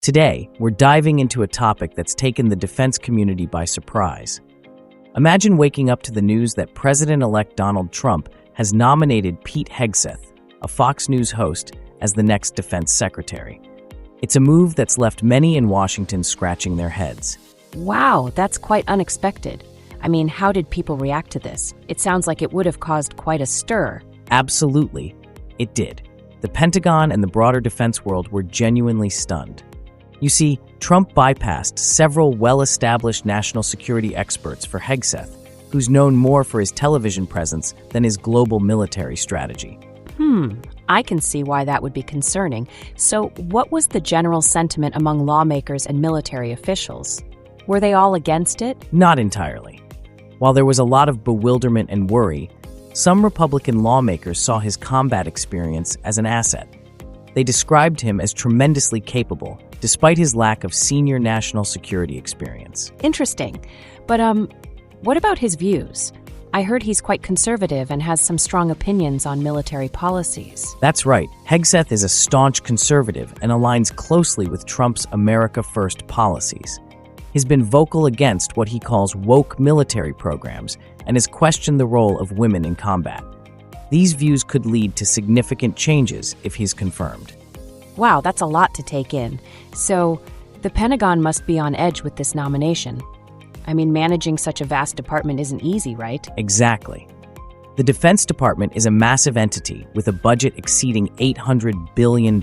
Today, we're diving into a topic that's taken the defense community by surprise. Imagine waking up to the news that President-elect Donald Trump has nominated Pete Hegseth, a Fox News host, as the next defense secretary. It's a move that's left many in Washington scratching their heads. Wow, that's quite unexpected. I mean, how did people react to this? It sounds like it would have caused quite a stir. Absolutely, it did. The Pentagon and the broader defense world were genuinely stunned. You see, Trump bypassed several well-established national security experts for Hegseth, who's known more for his television presence than his global military strategy. I can see why that would be concerning. So, what was the general sentiment among lawmakers and military officials? Were they all against it? Not entirely. While there was a lot of bewilderment and worry, some Republican lawmakers saw his combat experience as an asset. They described him as tremendously capable, despite his lack of senior national security experience. Interesting. But, what about his views? I heard he's quite conservative and has some strong opinions on military policies. That's right. Hegseth is a staunch conservative and aligns closely with Trump's America First policies. He's been vocal against what he calls woke military programs and has questioned the role of women in combat. These views could lead to significant changes if he's confirmed. Wow, that's a lot to take in. So, the Pentagon must be on edge with this nomination. I mean, managing such a vast department isn't easy, right? Exactly. The Defense Department is a massive entity with a budget exceeding $800 billion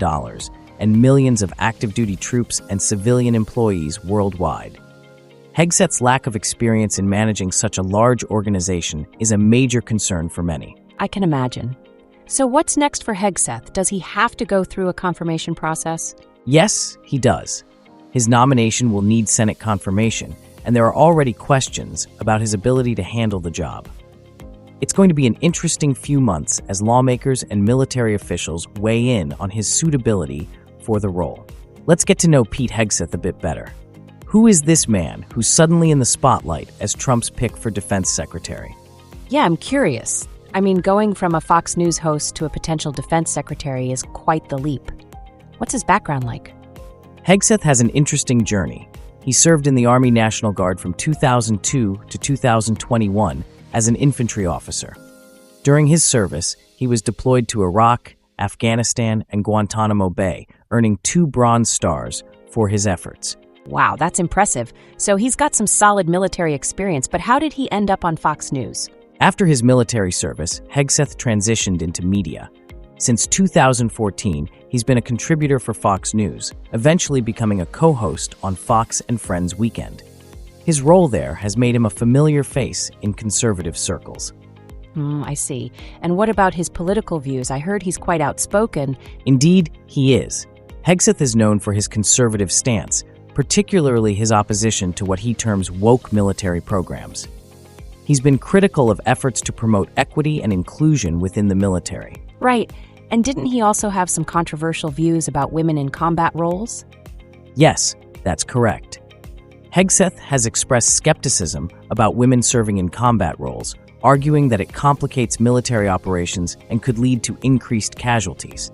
and millions of active-duty troops and civilian employees worldwide. Hegseth's lack of experience in managing such a large organization is a major concern for many. I can imagine. So what's next for Hegseth? Does he have to go through a confirmation process? Yes, he does. His nomination will need Senate confirmation, and there are already questions about his ability to handle the job. It's going to be an interesting few months as lawmakers and military officials weigh in on his suitability for the role. Let's get to know Pete Hegseth a bit better. Who is this man who's suddenly in the spotlight as Trump's pick for defense secretary? Yeah, I'm curious. I mean, going from a Fox News host to a potential defense secretary is quite the leap. What's his background like? Hegseth has an interesting journey. He served in the Army National Guard from 2002 to 2021 as an infantry officer. During his service, he was deployed to Iraq, Afghanistan, and Guantanamo Bay, earning 2 Bronze Stars for his efforts. Wow, that's impressive. So he's got some solid military experience, but how did he end up on Fox News? After his military service, Hegseth transitioned into media. Since 2014, he's been a contributor for Fox News, eventually becoming a co-host on Fox and Friends Weekend. His role there has made him a familiar face in conservative circles. I see. And what about his political views? I heard he's quite outspoken. Indeed, he is. Hegseth is known for his conservative stance, particularly his opposition to what he terms woke military programs. He's been critical of efforts to promote equity and inclusion within the military. Right. And didn't he also have some controversial views about women in combat roles? Yes, that's correct. Hegseth has expressed skepticism about women serving in combat roles, arguing that it complicates military operations and could lead to increased casualties.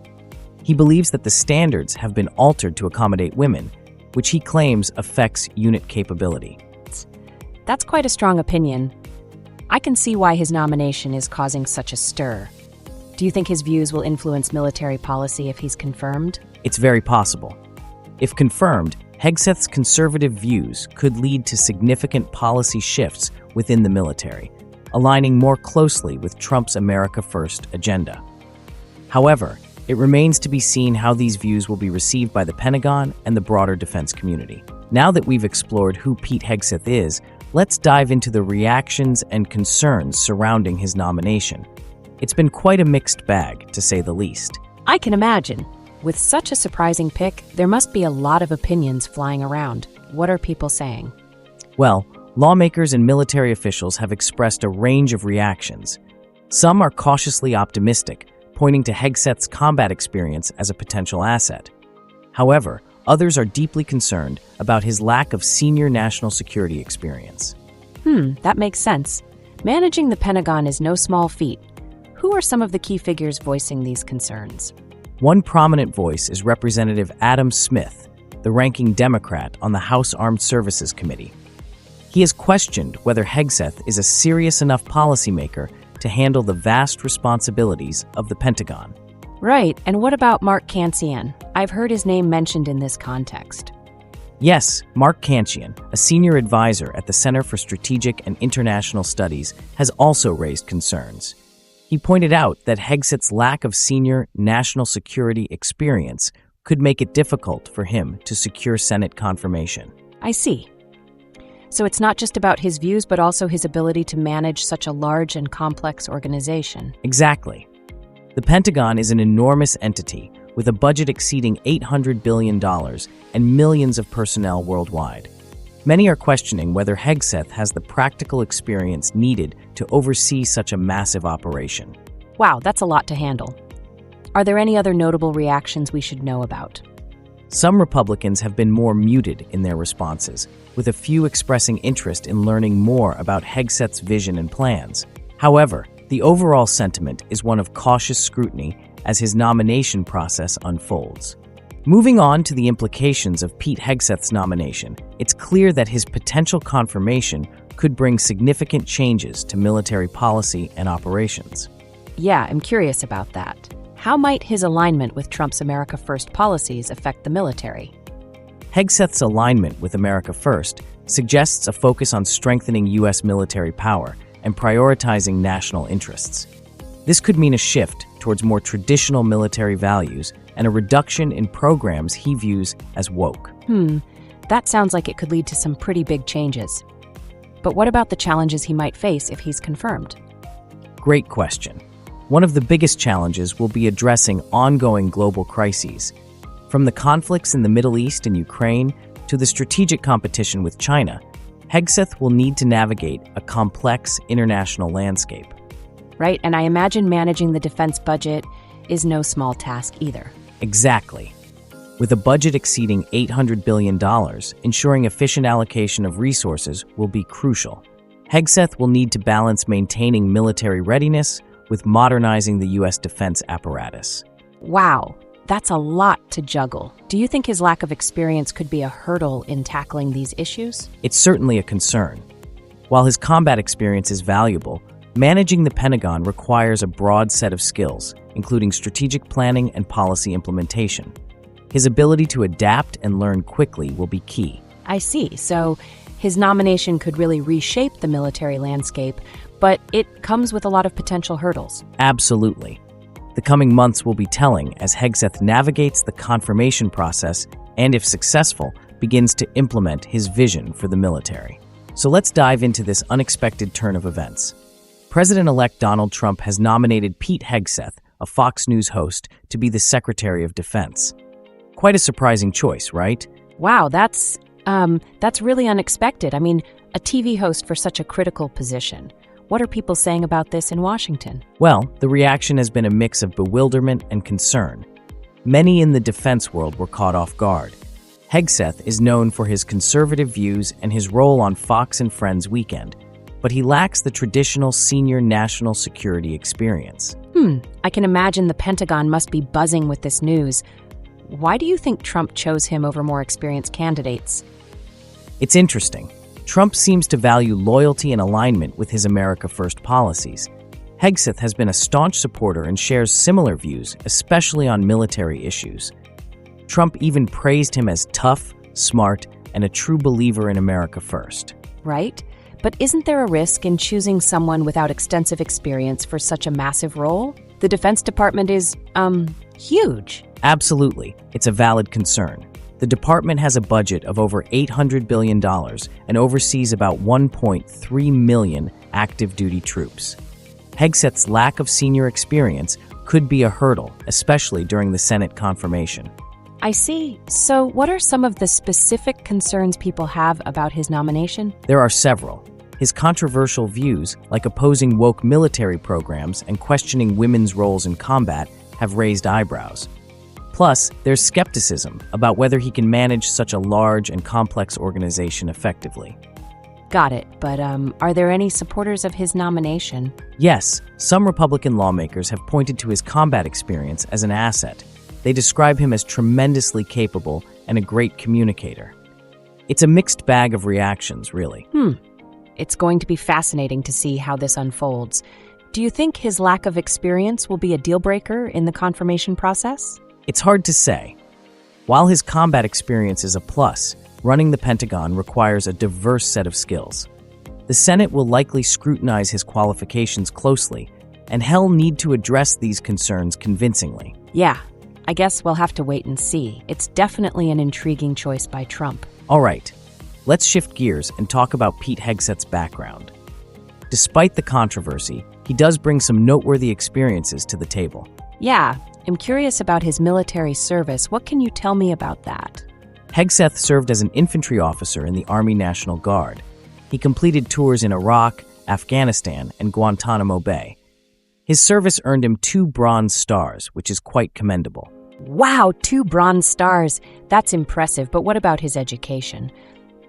He believes that the standards have been altered to accommodate women, which he claims affects unit capability. That's quite a strong opinion. I can see why his nomination is causing such a stir. Do you think his views will influence military policy if he's confirmed? It's very possible. If confirmed, Hegseth's conservative views could lead to significant policy shifts within the military, aligning more closely with Trump's America First agenda. However, it remains to be seen how these views will be received by the Pentagon and the broader defense community. Now that we've explored who Pete Hegseth is, let's dive into the reactions and concerns surrounding his nomination. It's been quite a mixed bag, to say the least. I can imagine. With such a surprising pick, there must be a lot of opinions flying around. What are people saying? Well, lawmakers and military officials have expressed a range of reactions. Some are cautiously optimistic, pointing to Hegseth's combat experience as a potential asset. However, others are deeply concerned about his lack of senior national security experience. That makes sense. Managing the Pentagon is no small feat. Who are some of the key figures voicing these concerns? One prominent voice is Representative Adam Smith, the ranking Democrat on the House Armed Services Committee. He has questioned whether Hegseth is a serious enough policymaker to handle the vast responsibilities of the Pentagon. Right, and what about Mark Cancian? I've heard his name mentioned in this context. Yes, Mark Cancian, a senior advisor at the Center for Strategic and International Studies, has also raised concerns. He pointed out that Hegseth's lack of senior national security experience could make it difficult for him to secure Senate confirmation. I see. So it's not just about his views, but also his ability to manage such a large and complex organization. Exactly. The Pentagon is an enormous entity with a budget exceeding $800 billion and millions of personnel worldwide. Many are questioning whether Hegseth has the practical experience needed to oversee such a massive operation. Wow, that's a lot to handle. Are there any other notable reactions we should know about? Some Republicans have been more muted in their responses, with a few expressing interest in learning more about Hegseth's vision and plans. However, the overall sentiment is one of cautious scrutiny as his nomination process unfolds. Moving on to the implications of Pete Hegseth's nomination, it's clear that his potential confirmation could bring significant changes to military policy and operations. Yeah, I'm curious about that. How might his alignment with Trump's America First policies affect the military? Hegseth's alignment with America First suggests a focus on strengthening U.S. military power and prioritizing national interests. This could mean a shift towards more traditional military values and a reduction in programs he views as woke. That sounds like it could lead to some pretty big changes. But what about the challenges he might face if he's confirmed? Great question. One of the biggest challenges will be addressing ongoing global crises. From the conflicts in the Middle East and Ukraine to the strategic competition with China, Hegseth will need to navigate a complex international landscape. Right, and I imagine managing the defense budget is no small task either. Exactly. With a budget exceeding $800 billion, ensuring efficient allocation of resources will be crucial. Hegseth will need to balance maintaining military readiness with modernizing the U.S. defense apparatus. Wow, that's a lot to juggle. Do you think his lack of experience could be a hurdle in tackling these issues? It's certainly a concern. While his combat experience is valuable, managing the Pentagon requires a broad set of skills, including strategic planning and policy implementation. His ability to adapt and learn quickly will be key. I see. So his nomination could really reshape the military landscape, but it comes with a lot of potential hurdles. Absolutely. The coming months will be telling as Hegseth navigates the confirmation process and, if successful, begins to implement his vision for the military. So let's dive into this unexpected turn of events. President-elect Donald Trump has nominated Pete Hegseth, a Fox News host, to be the Secretary of Defense. Quite a surprising choice, right? Wow, that's really unexpected. I mean, a TV host for such a critical position. What are people saying about this in Washington? Well, the reaction has been a mix of bewilderment and concern. Many in the defense world were caught off guard. Hegseth is known for his conservative views and his role on Fox and Friends Weekend, but he lacks the traditional senior national security experience. I can imagine the Pentagon must be buzzing with this news. Why do you think Trump chose him over more experienced candidates? It's interesting. Trump seems to value loyalty and alignment with his America First policies. Hegseth has been a staunch supporter and shares similar views, especially on military issues. Trump even praised him as tough, smart, and a true believer in America First. Right? But isn't there a risk in choosing someone without extensive experience for such a massive role? The Defense Department is, huge. Absolutely. It's a valid concern. The department has a budget of over $800 billion and oversees about 1.3 million active duty troops. Hegseth's lack of senior experience could be a hurdle, especially during the Senate confirmation. I see. So what are some of the specific concerns people have about his nomination? There are several. His controversial views, like opposing woke military programs and questioning women's roles in combat, have raised eyebrows. Plus, there's skepticism about whether he can manage such a large and complex organization effectively. Got it. But are there any supporters of his nomination? Yes, some Republican lawmakers have pointed to his combat experience as an asset. They describe him as tremendously capable and a great communicator. It's a mixed bag of reactions, really. It's going to be fascinating to see how this unfolds. Do you think his lack of experience will be a deal breaker in the confirmation process? It's hard to say. While his combat experience is a plus, running the Pentagon requires a diverse set of skills. The Senate will likely scrutinize his qualifications closely, and he'll need to address these concerns convincingly. Yeah, I guess we'll have to wait and see. It's definitely an intriguing choice by Trump. All right, let's shift gears and talk about Pete Hegseth's background. Despite the controversy, he does bring some noteworthy experiences to the table. Yeah, I'm curious about his military service. What can you tell me about that? Hegseth served as an infantry officer in the Army National Guard. He completed tours in Iraq, Afghanistan, and Guantanamo Bay. His service earned him 2 Bronze Stars, which is quite commendable. Wow, 2 Bronze Stars. That's impressive, but what about his education?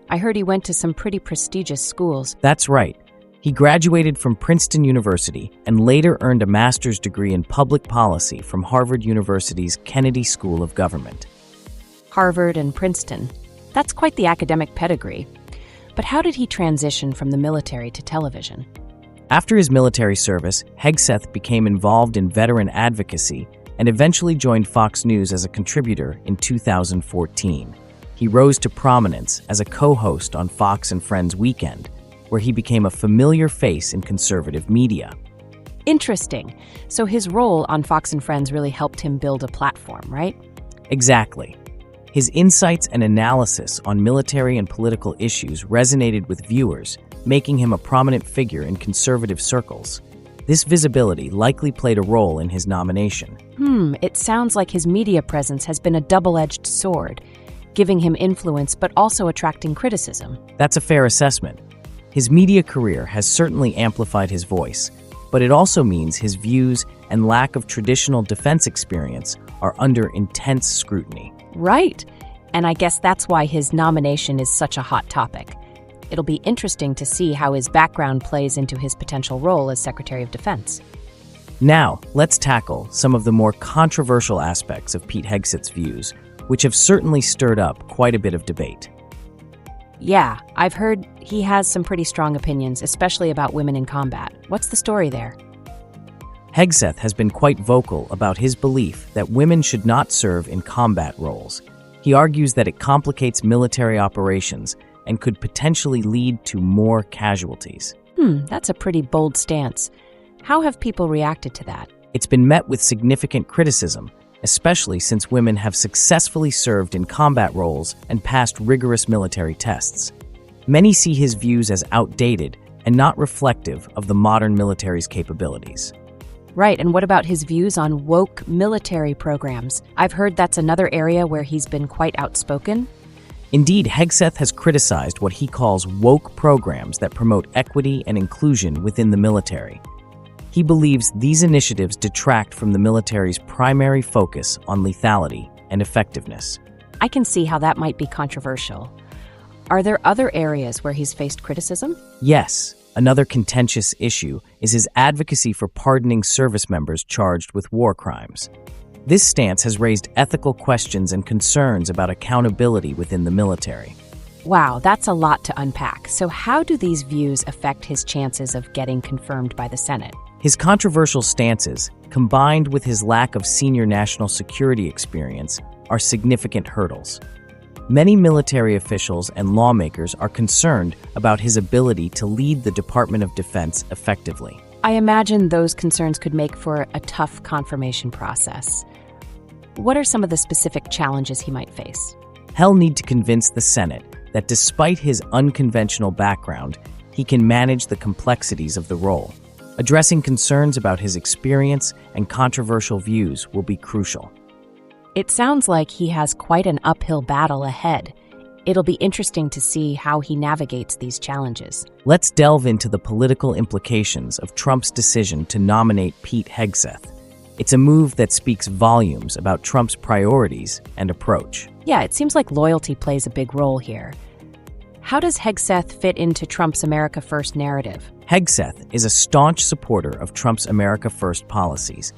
I heard he went to some pretty prestigious schools. That's right. He graduated from Princeton University and later earned a master's degree in public policy from Harvard University's Kennedy School of Government. Harvard and Princeton. That's quite the academic pedigree. But how did he transition from the military to television? After his military service, Hegseth became involved in veteran advocacy and eventually joined Fox News as a contributor in 2014. He rose to prominence as a co-host on Fox and Friends Weekend, where he became a familiar face in conservative media. Interesting. So his role on Fox and Friends really helped him build a platform, right? Exactly. His insights and analysis on military and political issues resonated with viewers, making him a prominent figure in conservative circles. This visibility likely played a role in his nomination. It sounds like his media presence has been a double-edged sword, giving him influence but also attracting criticism. That's a fair assessment. His media career has certainly amplified his voice, but it also means his views and lack of traditional defense experience are under intense scrutiny. Right. And I guess that's why his nomination is such a hot topic. It'll be interesting to see how his background plays into his potential role as Secretary of Defense. Now, let's tackle some of the more controversial aspects of Pete Hegseth's views, which have certainly stirred up quite a bit of debate. Yeah, I've heard he has some pretty strong opinions, especially about women in combat. What's the story there? Hegseth has been quite vocal about his belief that women should not serve in combat roles. He argues that it complicates military operations and could potentially lead to more casualties. That's a pretty bold stance. How have people reacted to that? It's been met with significant criticism, especially since women have successfully served in combat roles and passed rigorous military tests. Many see his views as outdated and not reflective of the modern military's capabilities. Right, and what about his views on woke military programs? I've heard that's another area where he's been quite outspoken. Indeed, Hegseth has criticized what he calls woke programs that promote equity and inclusion within the military. He believes these initiatives detract from the military's primary focus on lethality and effectiveness. I can see how that might be controversial. Are there other areas where he's faced criticism? Yes, another contentious issue is his advocacy for pardoning service members charged with war crimes. This stance has raised ethical questions and concerns about accountability within the military. Wow, that's a lot to unpack. So how do these views affect his chances of getting confirmed by the Senate? His controversial stances, combined with his lack of senior national security experience, are significant hurdles. Many military officials and lawmakers are concerned about his ability to lead the Department of Defense effectively. I imagine those concerns could make for a tough confirmation process. What are some of the specific challenges he might face? He'll need to convince the Senate that despite his unconventional background, he can manage the complexities of the role. Addressing concerns about his experience and controversial views will be crucial. It sounds like he has quite an uphill battle ahead. It'll be interesting to see how he navigates these challenges. Let's delve into the political implications of Trump's decision to nominate Pete Hegseth. It's a move that speaks volumes about Trump's priorities and approach. Yeah, it seems like loyalty plays a big role here. How does Hegseth fit into Trump's America First narrative? Hegseth is a staunch supporter of Trump's America First policies.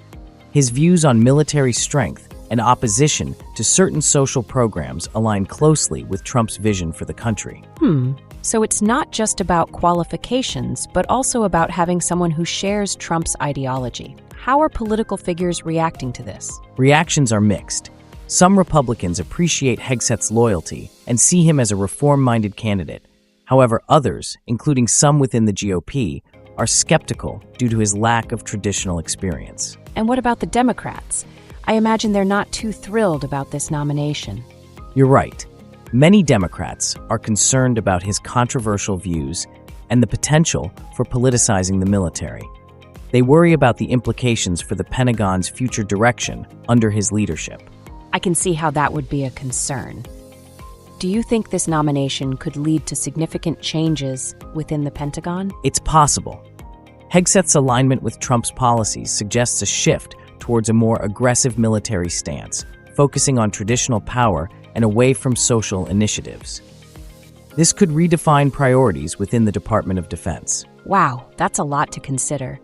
His views on military strength and opposition to certain social programs align closely with Trump's vision for the country. So it's not just about qualifications, but also about having someone who shares Trump's ideology. How are political figures reacting to this? Reactions are mixed. Some Republicans appreciate Hegseth's loyalty and see him as a reform-minded candidate. However, others, including some within the GOP, are skeptical due to his lack of traditional experience. And what about the Democrats? I imagine they're not too thrilled about this nomination. You're right. Many Democrats are concerned about his controversial views and the potential for politicizing the military. They worry about the implications for the Pentagon's future direction under his leadership. I can see how that would be a concern. Do you think this nomination could lead to significant changes within the Pentagon? It's possible. Hegseth's alignment with Trump's policies suggests a shift towards a more aggressive military stance, focusing on traditional power and away from social initiatives. This could redefine priorities within the Department of Defense. Wow, that's a lot to consider.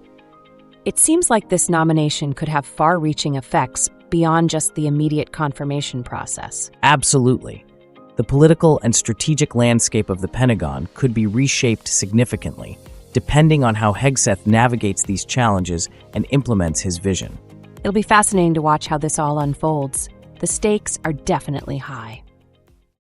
It seems like this nomination could have far-reaching effects beyond just the immediate confirmation process. Absolutely. The political and strategic landscape of the Pentagon could be reshaped significantly, depending on how Hegseth navigates these challenges and implements his vision. It'll be fascinating to watch how this all unfolds. The stakes are definitely high.